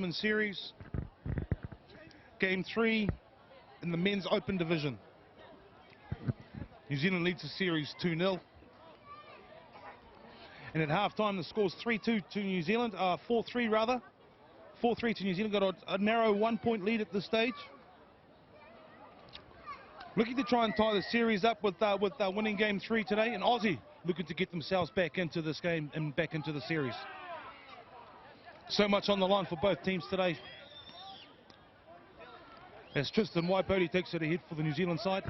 Tasman series, game 3 in the men's open division. New Zealand leads the series 2-0. And at half-time, the score's 3-2 to New Zealand, 4-3 rather. 4-3 to New Zealand, got a narrow 1-point lead at this stage. Looking to try and tie the series up with winning game 3 today, and Aussie looking to get themselves back into this game and back into the series. So much on the line for both teams today. As Tristan W takes it ahead for the New Zealand side.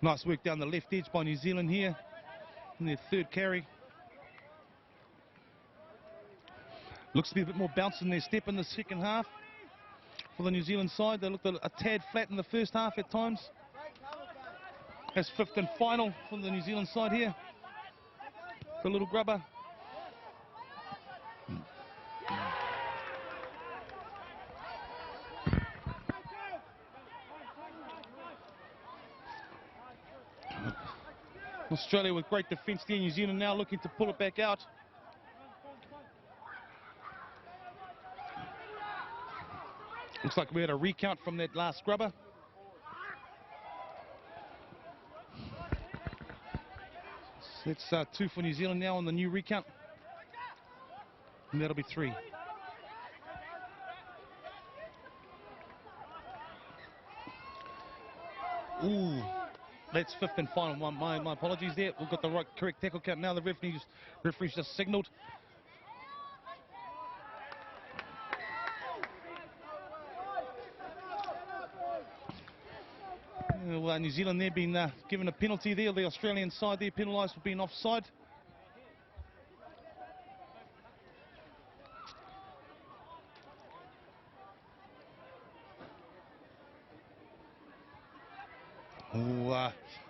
Nice work down the left edge by New Zealand here in their third carry. Looks to be a bit more bounce in their step in the second half for the New Zealand side. They looked a tad flat in the first half at times. That's fifth and final for the New Zealand side here. The little grubber. Australia with great defence there. New Zealand now looking to pull it back out. Looks like we had a recount from that last scrubber. So that's 2 for New Zealand now on the new recount. And that'll be 3. Ooh. That's fifth and final. My apologies there. We've got the correct tackle count now. The referee's just signalled. Well, New Zealand there being given a penalty there. The Australian side there penalised for being offside.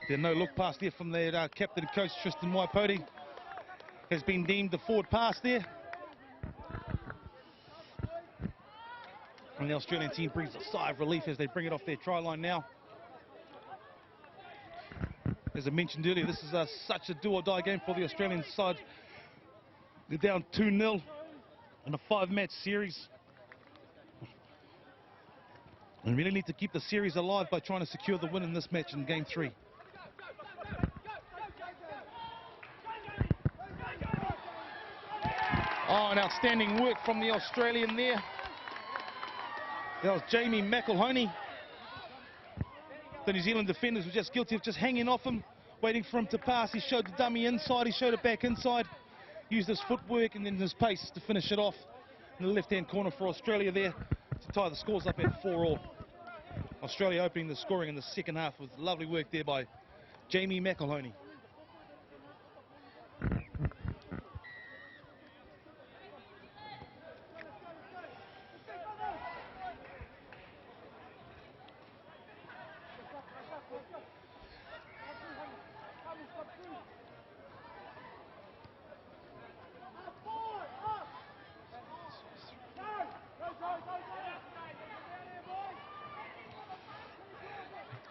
There's no look pass there from their captain and coach Tristan W. Has been deemed the forward pass there. And the Australian team brings a sigh of relief as they bring it off their try line now. As I mentioned earlier, this is such a do-or-die game for the Australian side. They're down 2-0 in a 5-match series. And really need to keep the series alive by trying to secure the win in this match in game 3. Oh, an outstanding work from the Australian there. That was Jamie McElhoney. The New Zealand defenders were just guilty of just hanging off him, waiting for him to pass. He showed the dummy inside, he showed it back inside, used his footwork and then his pace to finish it off in the left-hand corner for Australia there to tie the scores up at 4-all. Australia opening the scoring in the second half with lovely work there by Jamie McElhoney.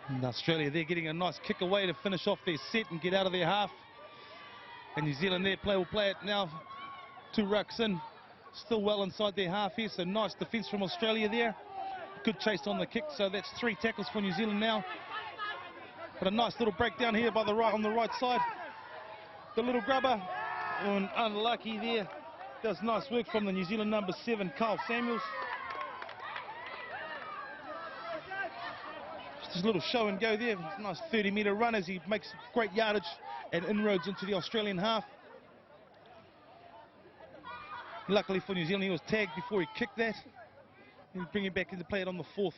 And Australia, they're getting a nice kick away to finish off their set and get out of their half. And New Zealand, their play will play it now 2 rucks in. Still well inside their half here, so nice defence from Australia there. Good chase on the kick, so that's 3 tackles for New Zealand now. But a nice little breakdown here by on the right side. The little grubber, and unlucky there. That was nice work from the New Zealand number 7, Kyle Samuels. Just a little show and go there. Nice 30-metre run as he makes great yardage and inroads into the Australian half. Luckily for New Zealand, he was tagged before he kicked that. He'll bring him back into play it on the 4th.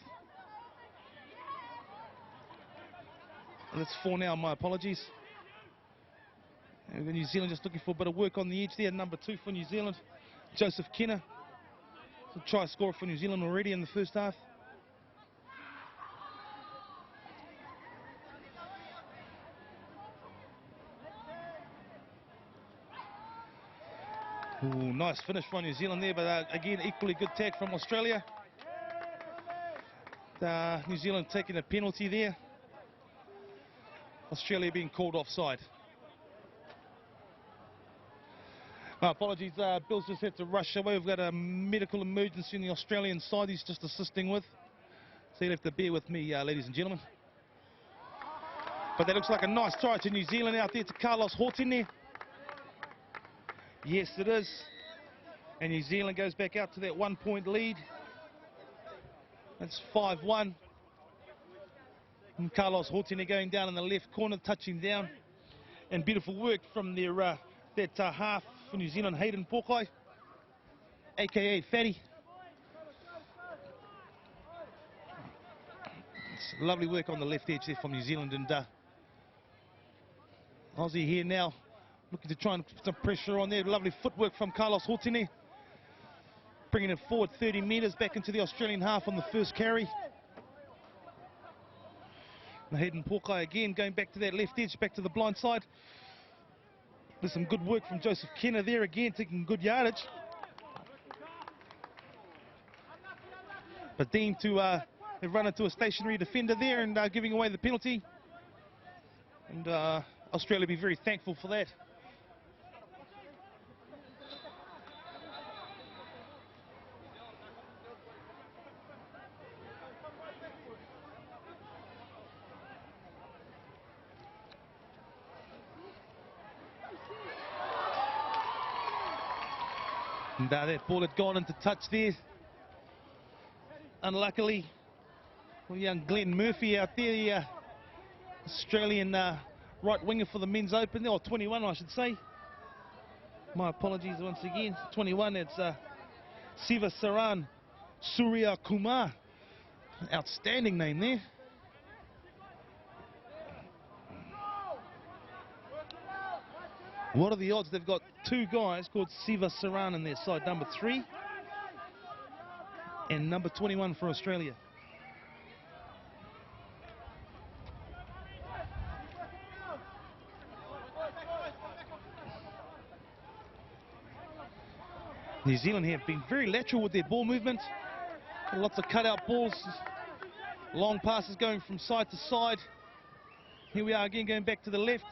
And that's 4 now, my apologies. And New Zealand just looking for a bit of work on the edge there. Number 2 for New Zealand, Joseph Kenner. So try scorer for New Zealand already in the first half. Ooh, nice finish from New Zealand there, but again, equally good tag from Australia. New Zealand taking a penalty there. Australia being called offside. Apologies, Bill's just had to rush away. We've got a medical emergency on the Australian side he's just assisting with. So you'll have to bear with me, ladies and gentlemen. But that looks like a nice try to New Zealand out there to Carlos Hortine. Yes, it is. And New Zealand goes back out to that 1-point lead. That's 5-1. And Carlos Hortine going down in the left corner, touching down. And beautiful work from their half for New Zealand, Hayden Pokai, a.k.a. Fatty. It's lovely work on the left edge there from New Zealand. And Aussie here now, looking to try and put some pressure on there. Lovely footwork from Carlos Hortine. Bringing it forward 30 metres back into the Australian half on the first carry. And Hayden Pokai again going back to that left edge, back to the blind side. There's some good work from Joseph Kenner there again, taking good yardage. But deemed to have run into a stationary defender there and giving away the penalty. And Australia will be very thankful for that. And that ball had gone into touch there. Unluckily, young Glenn Murphy out there, the Australian right winger for the men's open, or 21 I should say. My apologies once again. 21, it's Siva Saran Surya Kumar. Outstanding name there. What are the odds? They've got two guys called Siva Saran in their side, number 3 and number 21 for Australia. New Zealand have been very lateral with their ball movement. Lots of cutout balls, long passes going from side to side. Here we are again going back to the left.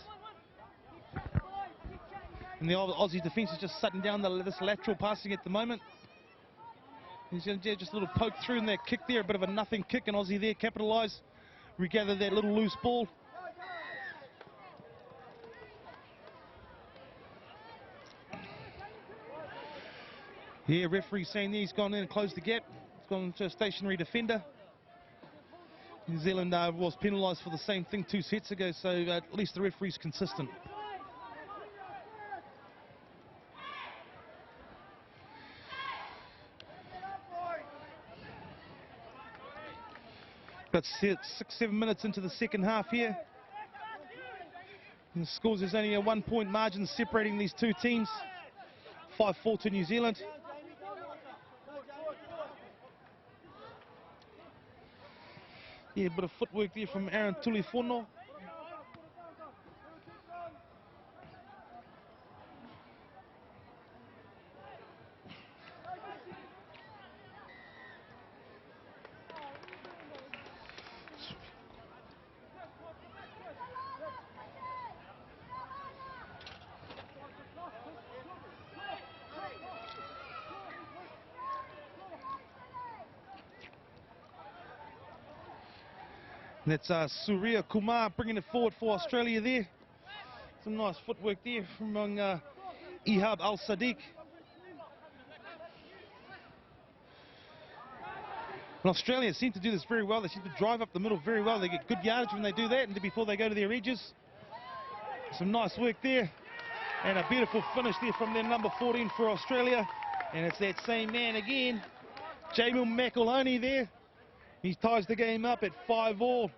And the Aussie defence is just shutting down this lateral passing at the moment. He's going to just a little poke through in that kick there, a bit of a nothing kick, and Aussie there capitalise, regather that little loose ball. Yeah, referee saying there he's gone in and closed the gap. He's gone into a stationary defender. New Zealand was penalised for the same thing 2 sets ago, so at least the referee's consistent. About 6-7 minutes into the second half here. And the scores, there's only a 1-point margin separating these two teams. 5-4 to New Zealand. Yeah, a bit of footwork there from Aaron Tulifono. That's Surya Kumar bringing it forward for Australia there. Some nice footwork there from Ihab Al-Sadiq. And Australia seem to do this very well. They seem to drive up the middle very well. They get good yardage when they do that, and before they go to their edges. Some nice work there. And a beautiful finish there from their number 14 for Australia. And it's that same man again, Jamil McElhoney there. He ties the game up at 5-all.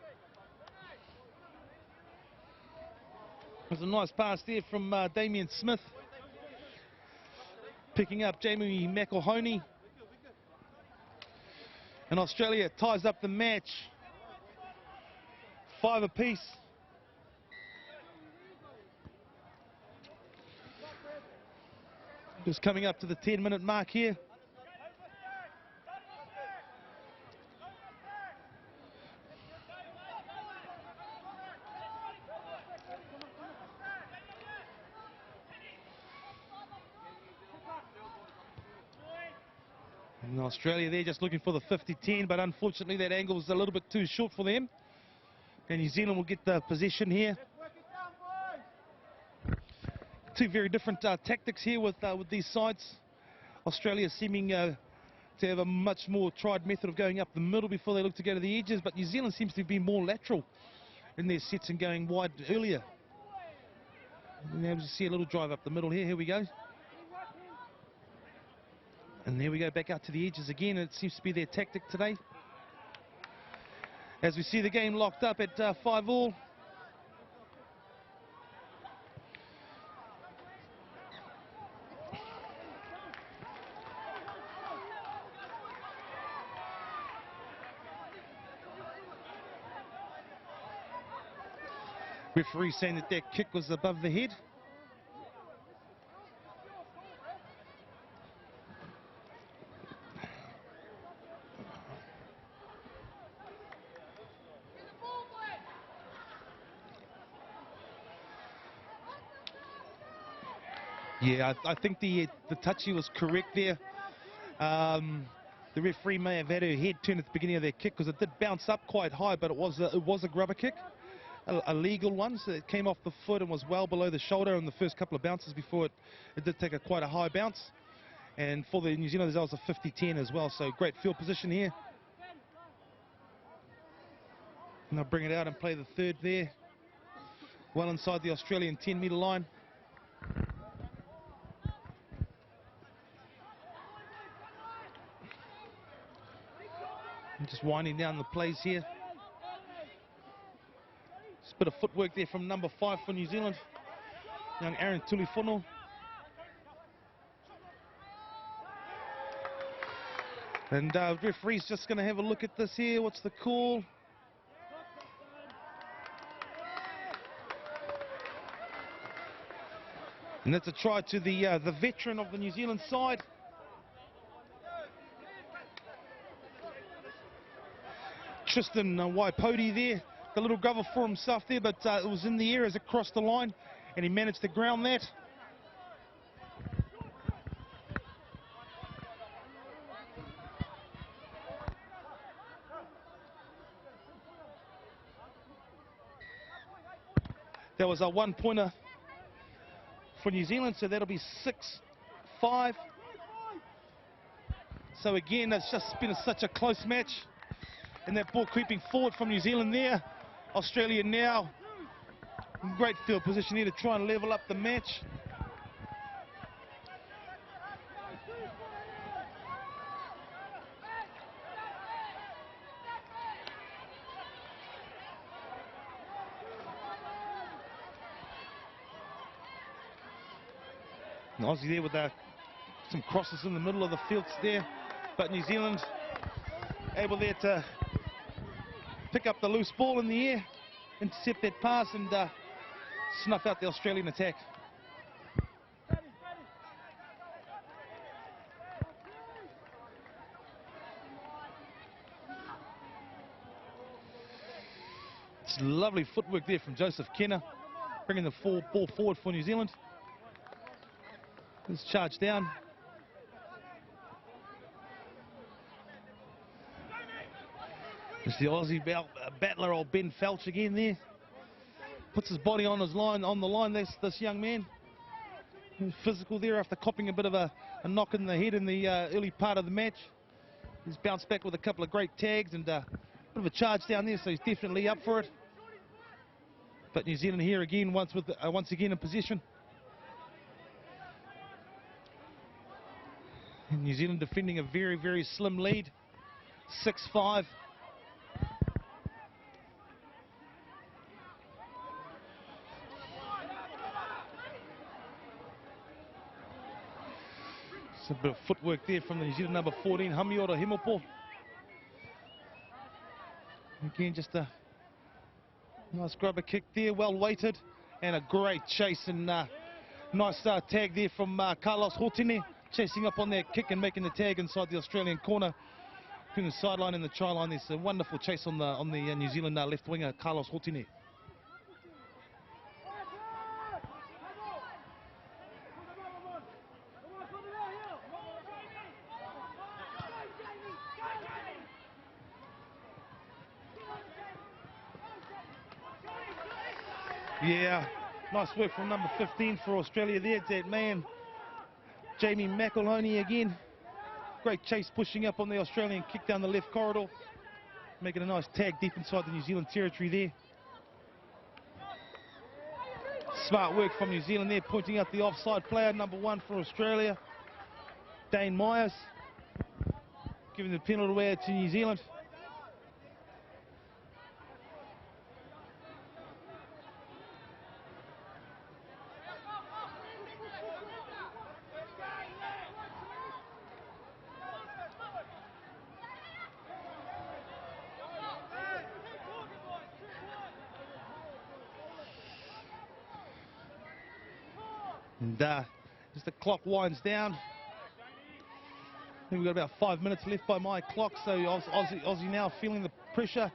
There's a nice pass there from Damien Smith. Picking up Jamie McElhoney. And Australia ties up the match. 5 apiece. Just coming up to the 10-minute mark here. And Australia there just looking for the 50-10, but unfortunately that angle was a little bit too short for them. And New Zealand will get the possession here. Two very different tactics here with these sides. Australia seeming to have a much more tried method of going up the middle before they look to go to the edges, but New Zealand seems to be more lateral in their sets and going wide earlier. And now we see a little drive up the middle here. Here we go. And there we go, back out to the edges again. It seems to be their tactic today. As we see the game locked up at 5-all. Referee saying that that kick was above the head. Yeah, I think the touchy was correct there. The referee may have had her head turned at the beginning of that kick because it did bounce up quite high, but it was a grubber kick, a legal one. So it came off the foot and was well below the shoulder in the first couple of bounces before it did take quite a high bounce. And for the New Zealanders, that was a 50-10 as well. So great field position here. And they'll bring it out and play the third there, well inside the Australian 10-metre line. Just winding down the plays here. Just a bit of footwork there from number 5 for New Zealand, young Aaron Tulifono. And referee's just going to have a look at this here. What's the call? And that's a try to the veteran of the New Zealand side. Tristan W there, the little grubber for himself there, but it was in the air as it crossed the line, and he managed to ground that. That was a one-pointer for New Zealand, so that'll be 6-5. So again, it's just been such a close match. And that ball creeping forward from New Zealand there. Australia now in great field position here to try and level up the match. And Aussie there with some crosses in the middle of the fields there. But New Zealand able there to pick up the loose ball in the air, intercept that pass and snuff out the Australian attack. It's lovely footwork there from Joseph Kenner, bringing the ball forward for New Zealand. Let's charge down. It's the Aussie battler, old Ben Felch again there. Puts his body on the line, this young man. He's physical there after copping a bit of a knock in the head in the early part of the match. He's bounced back with a couple of great tags and a bit of a charge down there, so he's definitely up for it. But New Zealand here again, once again in possession. And New Zealand defending a very, very slim lead, 6-5. A bit of footwork there from the New Zealand number 14, Hamiora Himopo. Again, just a nice grubber kick there, well weighted, and a great chase and nice tag there from Carlos Hotine, chasing up on that kick and making the tag inside the Australian corner, between the sideline and the try line. There's a wonderful chase on the New Zealand left winger, Carlos Hotine. Yeah, nice work from number 15 for Australia there. It's that man, Jamie McElhoney again. Great chase pushing up on the Australian kick down the left corridor. Making a nice tag deep inside the New Zealand territory there. Smart work from New Zealand there, pointing out the offside player, number 1 for Australia, Dane Myers, giving the penalty away to New Zealand. And as the clock winds down, I think we've got about 5 minutes left by my clock, so Aussie now feeling the pressure.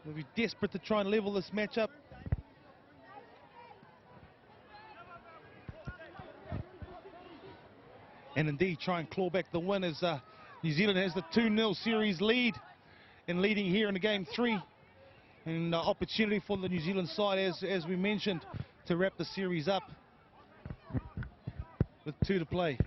They'll be desperate to try and level this matchup. And indeed try and claw back the win as New Zealand has the 2-0 series lead and leading here in the game 3. And opportunity for the New Zealand side, as we mentioned, to wrap the series up with 2 to play.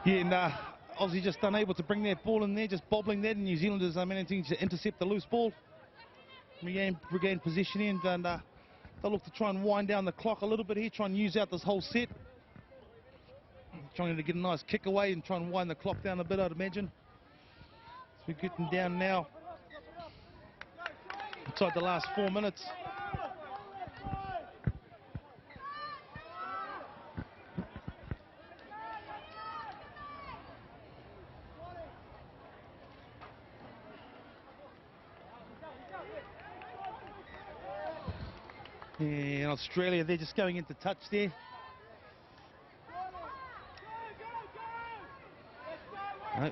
Yeah, and Aussie just unable to bring that ball in there, just bobbling that, and New Zealanders are managing to intercept the loose ball. Regain possession in, and they'll look to try and wind down the clock a little bit here, try and use out this whole set. Trying to get a nice kick away and try and wind the clock down a bit, I'd imagine. So we're getting down now inside the last 4 minutes. And Australia, they're just going into touch there.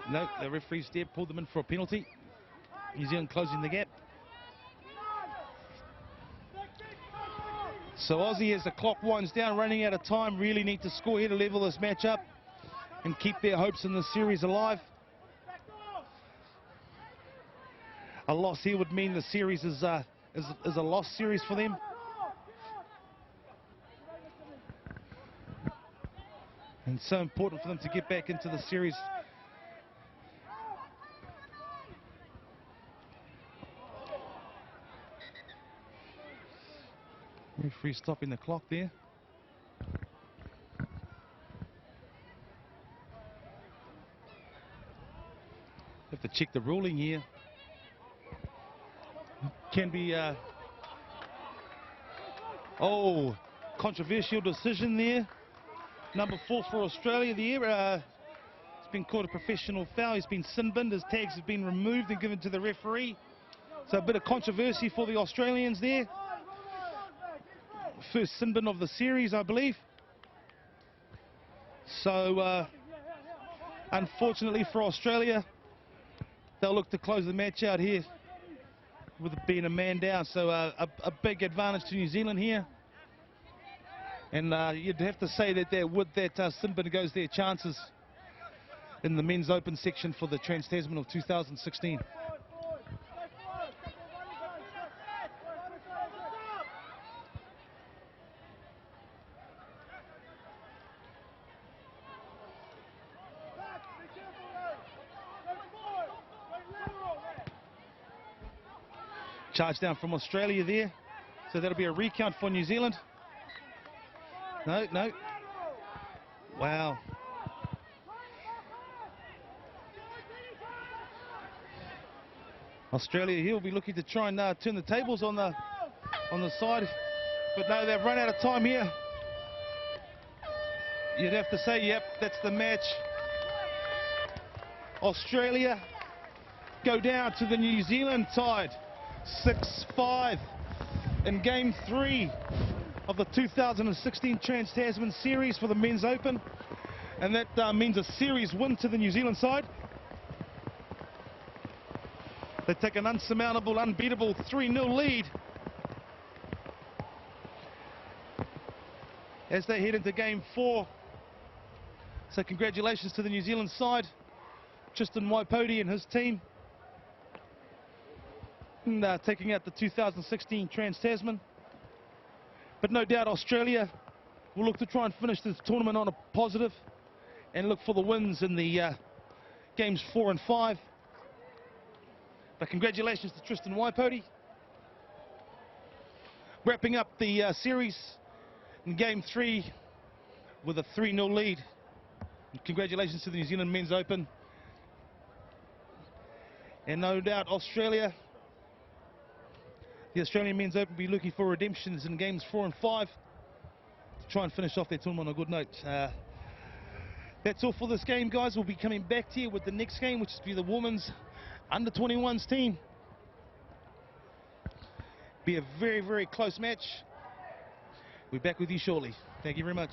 No, the referee's there, pulled them in for a penalty. New Zealand closing the gap. So Aussie, as the clock winds down, running out of time, really need to score here to level this match up and keep their hopes in the series alive. A loss here would mean the series is a lost series for them. And so important for them to get back into the series. Referee stopping the clock there. Have to check the ruling here. Can be controversial decision there. Number 4 for Australia there. It's been called a professional foul. He's been sin-binned. His tags have been removed and given to the referee. So a bit of controversy for the Australians there. First sin bin of the series, I believe. So unfortunately for Australia, they'll look to close the match out here with it being a man down. So a big advantage to New Zealand here. And you'd have to say that with that sin bin goes their chances in the men's open section for the Trans-Tasman of 2016. Charge down from Australia there. So that'll be a recount for New Zealand. No. Wow. Australia here will be looking to try and turn the tables on the side. But no, they've run out of time here. You'd have to say, yep, that's the match. Australia go down to the New Zealand side. 6-5 in game 3 of the 2016 Trans-Tasman Series for the Men's Open. And that means a series win to the New Zealand side. They take an unsurmountable, unbeatable 3-0 lead as they head into Game 4. So congratulations to the New Zealand side, Tristan W and his team, and, taking out the 2016 Trans-Tasman. But no doubt Australia will look to try and finish this tournament on a positive and look for the wins in the Games 4 and 5. But congratulations to Tristan W. Wrapping up the series in Game 3 with a 3-0 lead. And congratulations to the New Zealand Men's Open. And no doubt Australia, the Australian Men's Open, will be looking for redemptions in Games 4 and 5 to try and finish off their tournament on a good note. That's all for this game, guys. We'll be coming back to you with the next game, which is to be the women's under-21s team. Be a very, very close match. We'll be back with you shortly. Thank you very much.